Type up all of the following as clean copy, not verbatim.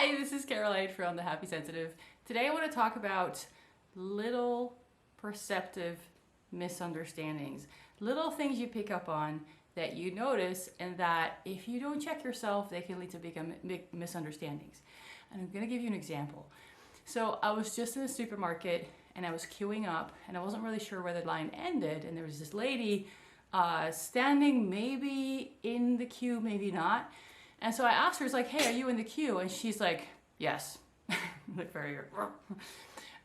Hi, this is Caroline from The Happy Sensitive. Today I want to talk about little perceptive misunderstandings. Little things you pick up on that you notice and that if you don't check yourself, they can lead to big misunderstandings. And I'm going to give you an example. So I was just in the supermarket and I was queuing up and I wasn't really sure where the line ended, and there was this lady standing maybe in the queue, maybe not. And so I asked her, like, hey, are you in the queue? And she's like, yes. Like very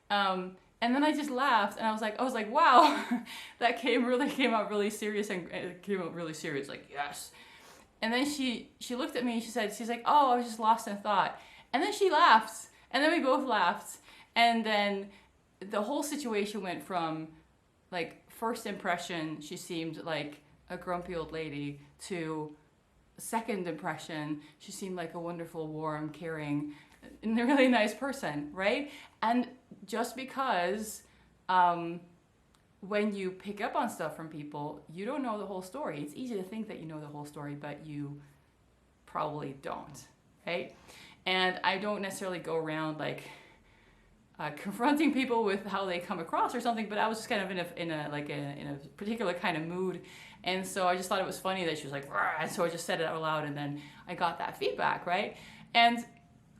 and then I just laughed and I was like, wow, that came out really serious, and it came out really serious, like, yes. And then she looked at me and she's like, oh, I was just lost in thought. And then she laughed, and then we both laughed. And then the whole situation went from, like, first impression, she seemed like a grumpy old lady, to second impression, she seemed like a wonderful, warm, caring, and a really nice person, right? And just because when you pick up on stuff from people, you don't know the whole story. It's easy to think that you know the whole story, but you probably don't, right? And I don't necessarily go around like confronting people with how they come across or something, but I was just kind of in a particular kind of mood. And so I just thought it was funny that she was like, "Rah," and so I just said it out loud, and then I got that feedback, right? And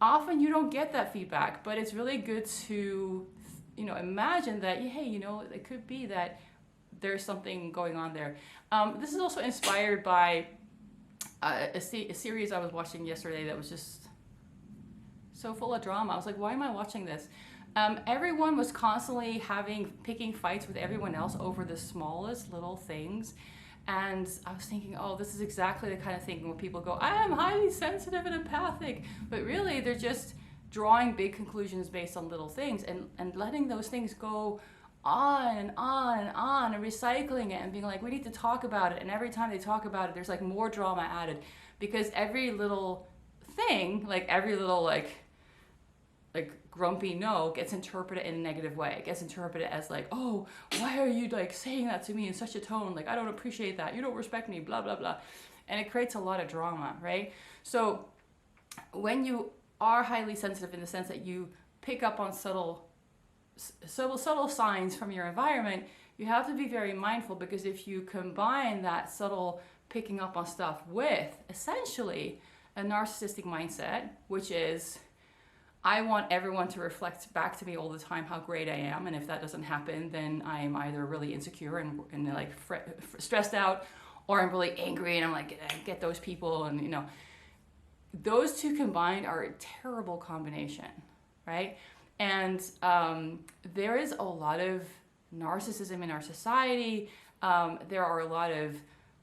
often you don't get that feedback, but it's really good to, imagine that, hey, it could be that there's something going on there. This is also inspired by a series I was watching yesterday that was just so full of drama. I was like, why am I watching this? Everyone was constantly picking fights with everyone else over the smallest little things. And I was thinking, oh, this is exactly the kind of thing when people go, I am highly sensitive and empathic. But really, they're just drawing big conclusions based on little things and letting those things go on and on and on, and recycling it and being like, we need to talk about it. And every time they talk about it, there's like more drama added, because every little thing, like every little like grumpy no gets interpreted in a negative way. It gets interpreted as like, oh, why are you like saying that to me in such a tone? Like, I don't appreciate that. You don't respect me, blah, blah, blah. And it creates a lot of drama, right? So when you are highly sensitive, in the sense that you pick up on subtle signs from your environment, you have to be very mindful, because if you combine that subtle picking up on stuff with essentially a narcissistic mindset, which is, I want everyone to reflect back to me all the time how great I am, and if that doesn't happen, then I am either really insecure and like stressed out, or I'm really angry and I'm like, get those people, and those two combined are a terrible combination, right? And there is a lot of narcissism in our society. There are a lot of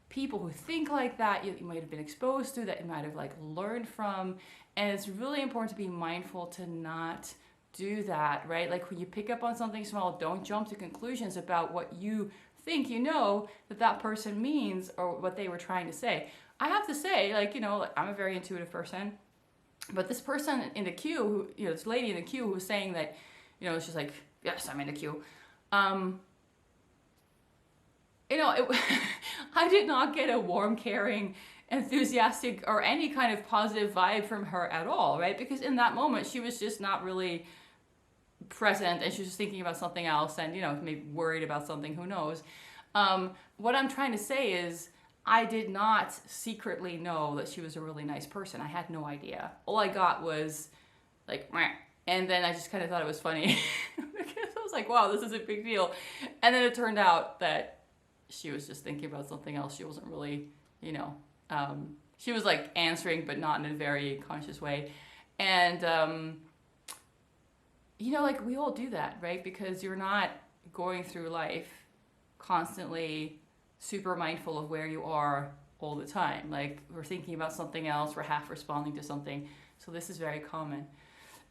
people who think like that, you might have been exposed to, that you might have like learned from. And it's really important to be mindful to not do that, right? Like when you pick up on something small, don't jump to conclusions about what you think that person means, or what they were trying to say. I have to say, I'm a very intuitive person, but this person in the queue, this lady in the queue who was saying that, she's like, yes, I'm in the queue. I did not get a warm, caring, enthusiastic, or any kind of positive vibe from her at all, right? Because in that moment, she was just not really present, and she was just thinking about something else, and, maybe worried about something, who knows. What I'm trying to say is, I did not secretly know that she was a really nice person. I had no idea. All I got was like, meh. And then I just kind of thought it was funny. Because I was like, wow, this is a big deal. And then it turned out that she was just thinking about something else. She wasn't really, she was like answering, but not in a very conscious way. And, like we all do that, right? Because you're not going through life constantly super mindful of where you are all the time. Like, we're thinking about something else, we're half responding to something. So this is very common.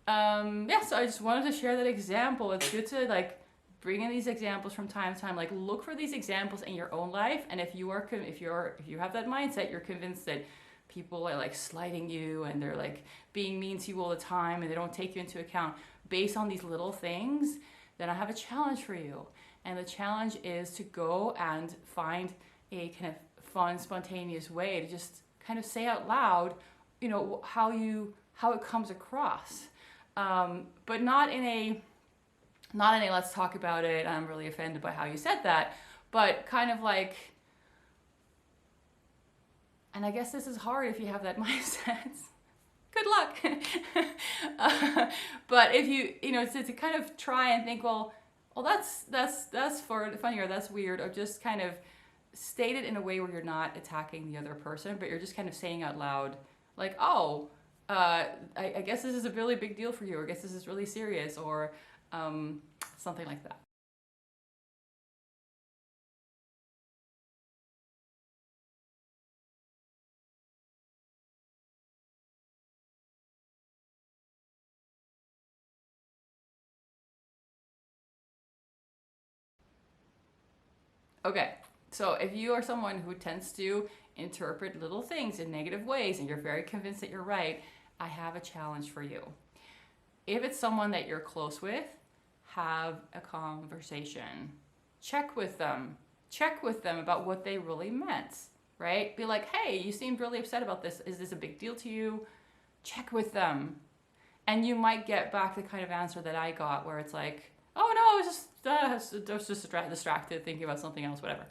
So I just wanted to share that example. It's good to like bring in these examples from time to time. Like, look for these examples in your own life, and if you have that mindset, you're convinced that people are like slighting you and they're like being mean to you all the time and they don't take you into account based on these little things, then I have a challenge for you. And the challenge is to go and find a kind of fun, spontaneous way to just kind of say out loud, how you how it comes across, but not in a let's talk about it, I'm really offended by how you said that, but kind of like, and I guess this is hard if you have that mindset. Good luck. But if you know, to kind of try and think, well, that's for funny, or that's weird, or just kind of state it in a way where you're not attacking the other person, but you're just kind of saying out loud, like, oh, I guess this is a really big deal for you, or I guess this is really serious, or something like that. Okay, so if you are someone who tends to interpret little things in negative ways and you're very convinced that you're right, I have a challenge for you. If it's someone that you're close with, have a conversation. Check with them. Check with them about what they really meant, right? Be like, hey, you seemed really upset about this. Is this a big deal to you? Check with them. And you might get back the kind of answer that I got, where it's like, oh no, I was just distracted thinking about something else, whatever.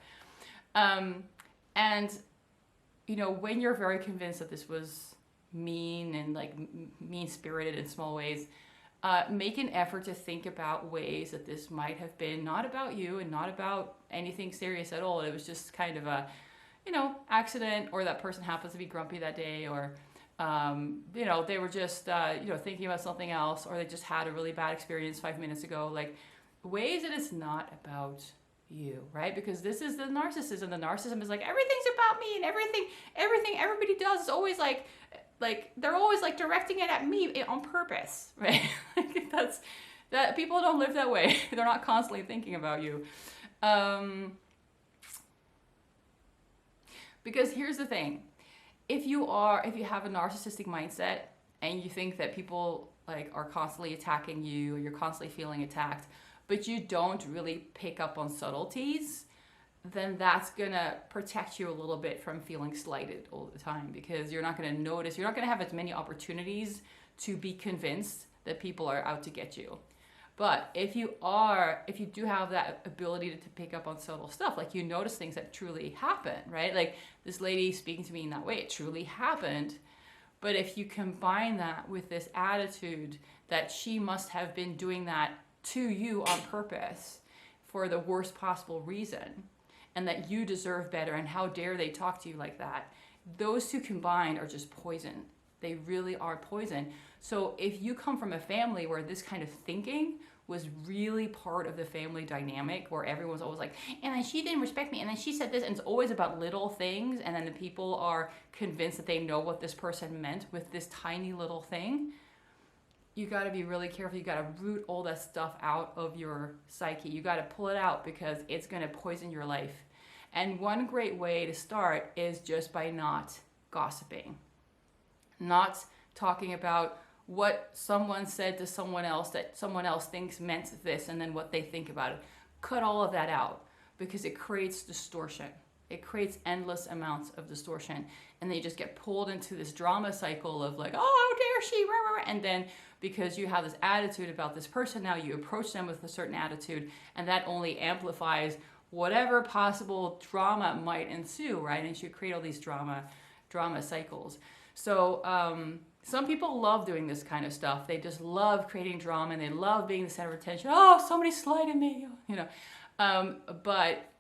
And you know, when you're very convinced that this was mean and like mean spirited in small ways, make an effort to think about ways that this might have been not about you and not about anything serious at all. It was just kind of a, you know, accident, or that person happens to be grumpy that day, or you know, they were just you know, thinking about something else, or they just had a really bad experience 5 minutes ago. Like, ways that it's not about you, right? Because this is the narcissism. The narcissism is like, everything's about me, and everything everybody does is always like they're always like directing it at me on purpose, right? Like, that people don't live that way. They're not constantly thinking about you. Because here's the thing. If you have a narcissistic mindset and you think that people like are constantly attacking you, or you're constantly feeling attacked, but you don't really pick up on subtleties, then that's gonna protect you a little bit from feeling slighted all the time, because you're not gonna notice, you're not gonna have as many opportunities to be convinced that people are out to get you. But if you do have that ability to pick up on subtle stuff, like you notice things that truly happen, right? Like this lady speaking to me in that way, it truly happened. But if you combine that with this attitude that she must have been doing that to you on purpose for the worst possible reason, and that you deserve better, and how dare they talk to you like that, those two combined are just poison. They really are poison. So if you come from a family where this kind of thinking was really part of the family dynamic, where everyone's always like, and then she didn't respect me, and then she said this, and it's always about little things, and then the people are convinced that they know what this person meant with this tiny little thing, you got to be really careful. You got to root all that stuff out of your psyche. You got to pull it out, because it's going to poison your life. And one great way to start is just by not gossiping, not talking about what someone said to someone else that someone else thinks meant this, and then what they think about it. Cut all of that out, because it creates distortion. It creates endless amounts of distortion, and then you just get pulled into this drama cycle of like, oh, how dare she, rah, rah, rah. And then because you have this attitude about this person, now you approach them with a certain attitude, and that only amplifies whatever possible drama might ensue, right? And you create all these drama cycles. So some people love doing this kind of stuff. They just love creating drama, and they love being the center of attention. Oh, somebody slighted me, you know. But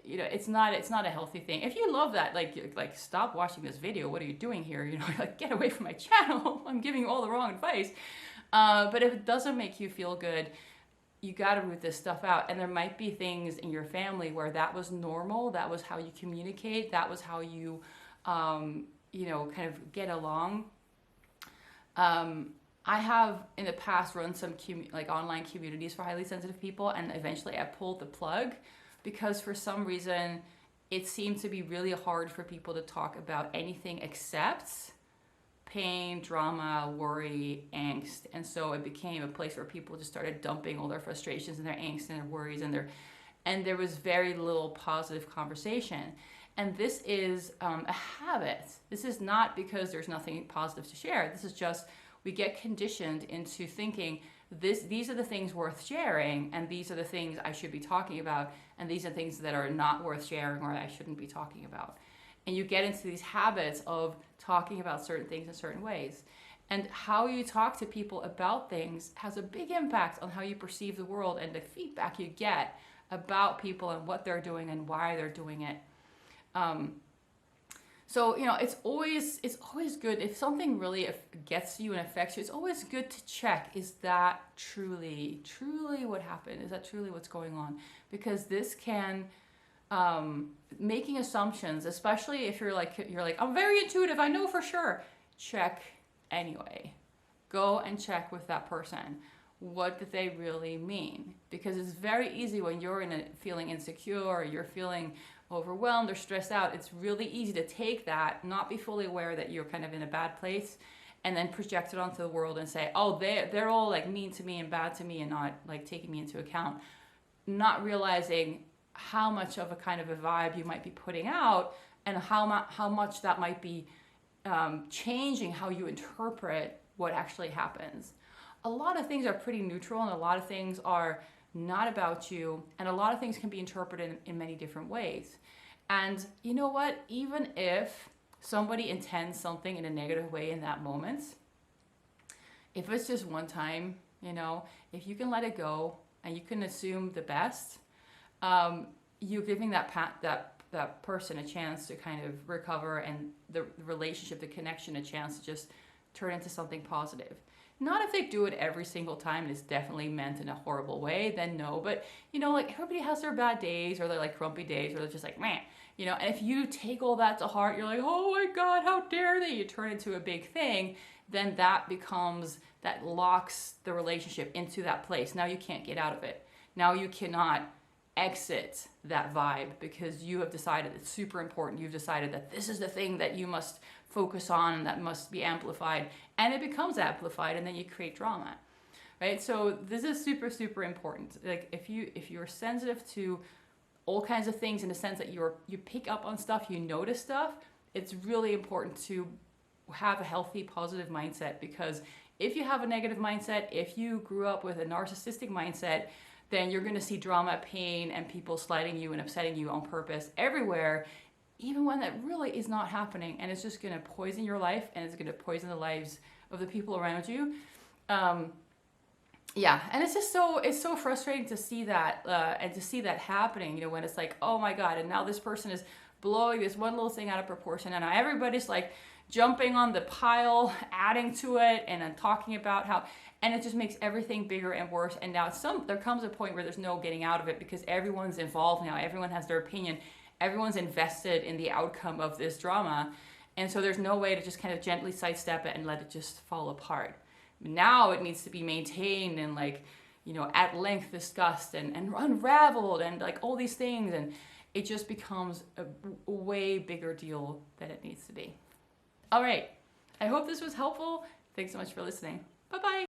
you know, it's not a healthy thing. If you love that, like stop watching this video. What are you doing here? You know, like, get away from my channel. I'm giving you all the wrong advice. But if it doesn't make you feel good, you got to root this stuff out. And there might be things in your family where that was normal. That was how you communicate. That was how you, you know, kind of get along. I have in the past run some like online communities for highly sensitive people, and eventually I pulled the plug, because for some reason it seemed to be really hard for people to talk about anything except pain, drama, worry, angst. And so it became a place where people just started dumping all their frustrations and their angst and their worries, and there was very little positive conversation. And this is a habit. This is not because there's nothing positive to share. This is just we get conditioned into thinking these are the things worth sharing, and these are the things I should be talking about, and these are things that are not worth sharing or I shouldn't be talking about. And you get into these habits of talking about certain things in certain ways. And how you talk to people about things has a big impact on how you perceive the world and the feedback you get about people and what they're doing and why they're doing it. So, it's always good if something really gets you and affects you. It's always good to check, is that truly what happened? Is that truly what's going on? Because this can, making assumptions, especially if you're like, I'm very intuitive, I know for sure. Check anyway. Go and check with that person. What did they really mean? Because it's very easy when you're feeling insecure, or you're feeling overwhelmed or stressed out, it's really easy to take that, not be fully aware that you're kind of in a bad place, and then project it onto the world and say, oh, they're all like mean to me and bad to me and not like taking me into account, not realizing how much of a kind of a vibe you might be putting out, and how much that might be changing how you interpret what actually happens. A lot of things are pretty neutral, and a lot of things are not about you, and a lot of things can be interpreted in many different ways. And you know what? Even if somebody intends something in a negative way in that moment, if it's just one time, if you can let it go and you can assume the best, you're giving that person a chance to kind of recover, and the relationship, the connection, a chance to just turn into something positive. Not if they do it every single time and it's definitely meant in a horrible way, then no. But, like everybody has their bad days, or they're like grumpy days, or they're just like, meh. And if you take all that to heart, you're like, oh my God, how dare they? You turn into a big thing, then that locks the relationship into that place. Now you can't get out of it. Now you cannot exit that vibe, because you have decided it's super important. You've decided that this is the thing that you must focus on and that must be amplified, and it becomes amplified, and then you create drama, right? So this is super, super important. Like if you're sensitive to all kinds of things, in the sense that you pick up on stuff, you notice stuff, it's really important to have a healthy, positive mindset. Because if you have a negative mindset, if you grew up with a narcissistic mindset, then you're going to see drama, pain, and people slighting you and upsetting you on purpose everywhere, even when that really is not happening. And it's just going to poison your life, and it's going to poison the lives of the people around you. And it's just so frustrating to see that, and to see that happening, when it's like, oh my God, and now this person is blowing this one little thing out of proportion, and now everybody's like jumping on the pile, adding to it, and then talking about how, and it just makes everything bigger and worse. And now there comes a point where there's no getting out of it, because everyone's involved now. Everyone has their opinion. Everyone's invested in the outcome of this drama. And so there's no way to just kind of gently sidestep it and let it just fall apart. Now it needs to be maintained and at length discussed and unraveled and like all these things. And it just becomes a way bigger deal than it needs to be. All right. I hope this was helpful. Thanks so much for listening. Bye-bye.